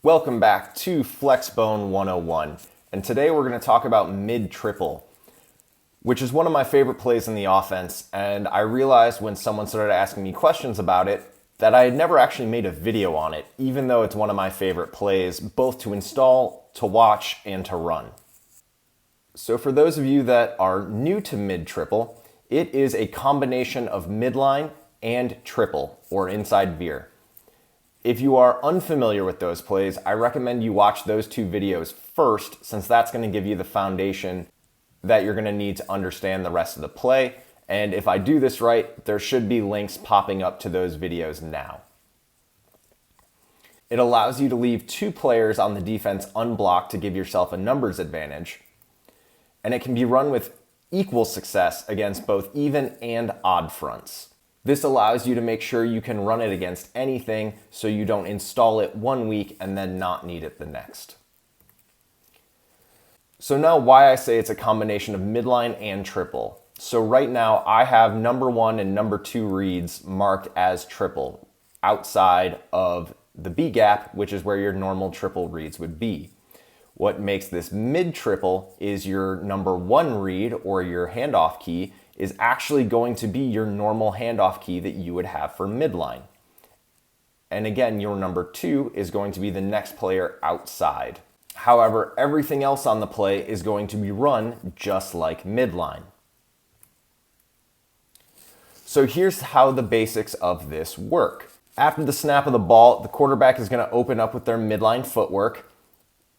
Welcome back to Flexbone 101, and today we're going to talk about mid-triple, which is one of my favorite plays in the offense, and I realized when someone started asking me questions about it that I had never actually made a video on it, even though it's one of my favorite plays, both to install, to watch, and to run. So for those of you that are new to mid-triple, it is a combination of midline and triple, or inside veer. If you are unfamiliar with those plays, I recommend you watch those two videos first, since that's going to give you the foundation that you're going to need to understand the rest of the play. And if I do this right, there should be links popping up to those videos now. It allows you to leave two players on the defense unblocked to give yourself a numbers advantage. And it can be run with equal success against both even and odd fronts. This allows you to make sure you can run it against anything so you don't install it one week and then not need it the next. So now why I say it's a combination of midline and triple. So right now I have number 1 and number 2 reads marked as triple outside of the B gap, which is where your normal triple reads would be. What makes this mid-triple is your number 1 read, or your handoff key, is actually going to be your normal handoff key that you would have for midline. And again, your number 2 is going to be the next player outside. However, everything else on the play is going to be run just like midline. So here's how the basics of this work. After the snap of the ball, the quarterback is going to open up with their midline footwork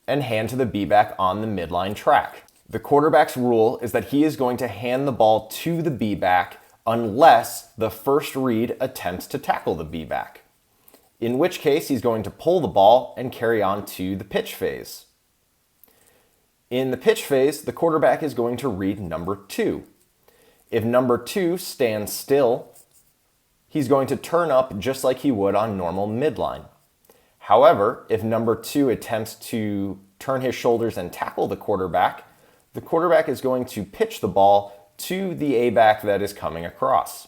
and hand to the B-back on the midline track. The quarterback's rule is that he is going to hand the ball to the B-back unless the first read attempts to tackle the B-back, in which case he's going to pull the ball and carry on to the pitch phase. In the pitch phase, the quarterback is going to read number 2. If number 2 stands still, he's going to turn up just like he would on normal midline. However, if number 2 attempts to turn his shoulders and tackle the quarterback is going to pitch the ball to the A-back that is coming across.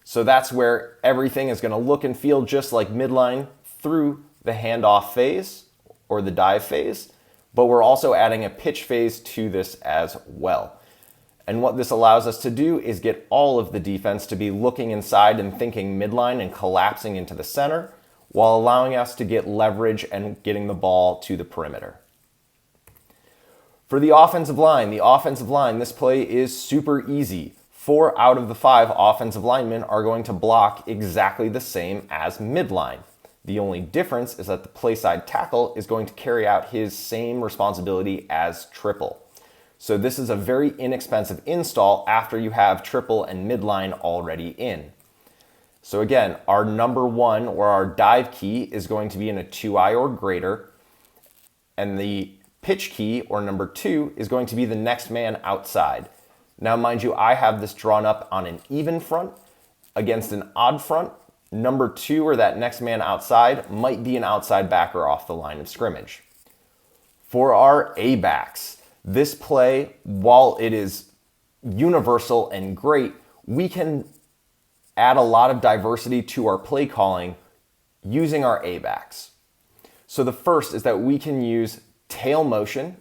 So that's where everything is going to look and feel just like midline through the handoff phase or the dive phase, but we're also adding a pitch phase to this as well. And what this allows us to do is get all of the defense to be looking inside and thinking midline and collapsing into the center, while allowing us to get leverage and getting the ball to the perimeter. For the offensive line, this play is super easy. 4 out of the 5 offensive linemen are going to block exactly the same as midline. The only difference is that the play side tackle is going to carry out his same responsibility as triple. So this is a very inexpensive install after you have triple and midline already in. So again, our number 1 or our dive key is going to be in a 2i or greater, and the pitch key or number 2 is going to be the next man outside. Now mind you, I have this drawn up on an even front against an odd front. Number 2 or that next man outside might be an outside backer off the line of scrimmage. For our A-backs, this play, while it is universal and great, we can add a lot of diversity to our play calling using our A-backs. So the first is that we can use tail motion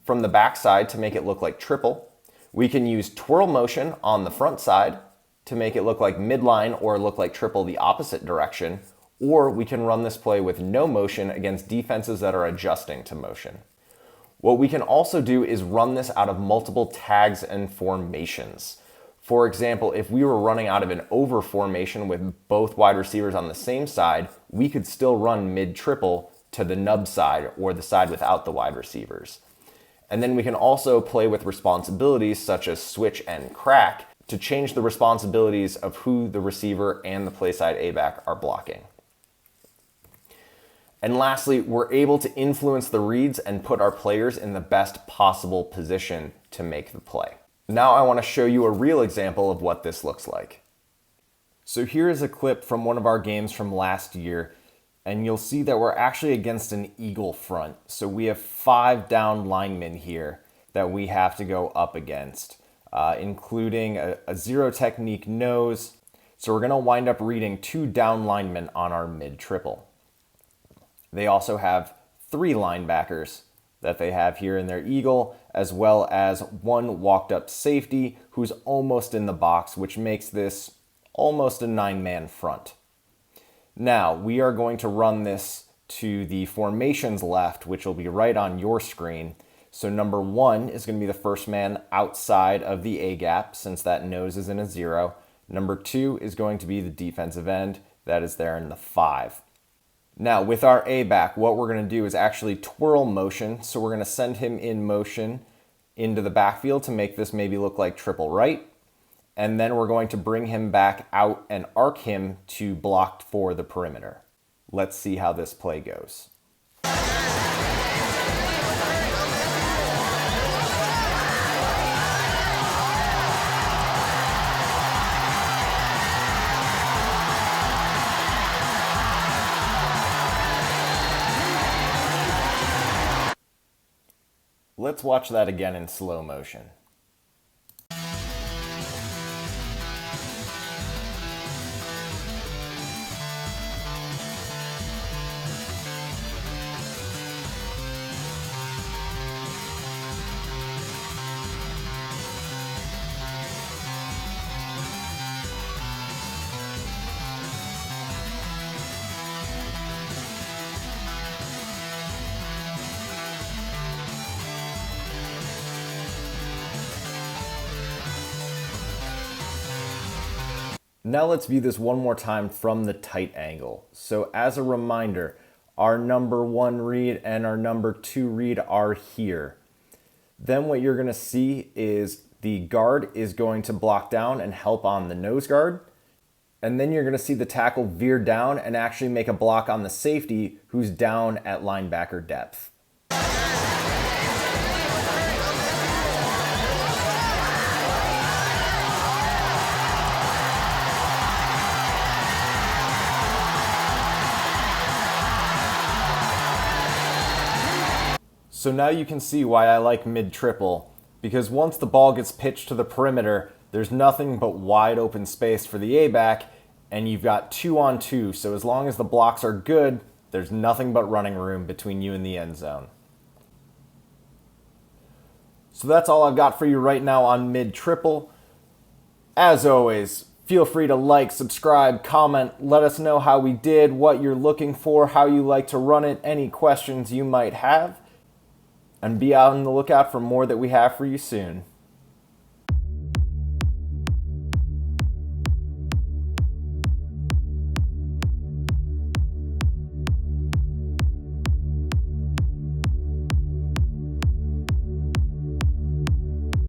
from the backside to make it look like triple. We can use twirl motion on the front side to make it look like midline or look like triple the opposite direction. Or we can run this play with no motion against defenses that are adjusting to motion. What we can also do is run this out of multiple tags and formations. For example, if we were running out of an over formation with both wide receivers on the same side, we could still run mid-triple to the nub side or the side without the wide receivers. And then we can also play with responsibilities such as switch and crack to change the responsibilities of who the receiver and the play side A-back are blocking. And lastly, we're able to influence the reads and put our players in the best possible position to make the play. Now I want to show you a real example of what this looks like. So here is a clip from one of our games from last year, and you'll see that we're actually against an eagle front. So we have 5 down linemen here that we have to go up against, including a zero technique nose. So we're going to wind up reading 2 down linemen on our mid-triple. They also have 3 linebackers that they have here in their eagle, as well as 1 walked up safety who's almost in the box, which makes this almost a 9-man front. Now, we are going to run this to the formations left, which will be right on your screen. So number 1 is going to be the first man outside of the A gap, since that nose is in a 0. Number 2 is going to be the defensive end. That is there in the 5. Now, with our A back, what we're going to do is actually twirl motion. So we're going to send him in motion into the backfield to make this maybe look like triple right. And then we're going to bring him back out and arc him to block for the perimeter. Let's see how this play goes. Let's watch that again in slow motion. Now let's view this one more time from the tight angle. So as a reminder, our number 1 read and our number 2 read are here. Then what you're going to see is the guard is going to block down and help on the nose guard. And then you're going to see the tackle veer down and actually make a block on the safety who's down at linebacker depth. So now you can see why I like mid-triple, because once the ball gets pitched to the perimeter, there's nothing but wide open space for the A-back, and you've got 2-on-2, so as long as the blocks are good, there's nothing but running room between you and the end zone. So that's all I've got for you right now on mid-triple. As always, feel free to like, subscribe, comment, let us know how we did, what you're looking for, how you like to run it, any questions you might have. And be out on the lookout for more that we have for you soon.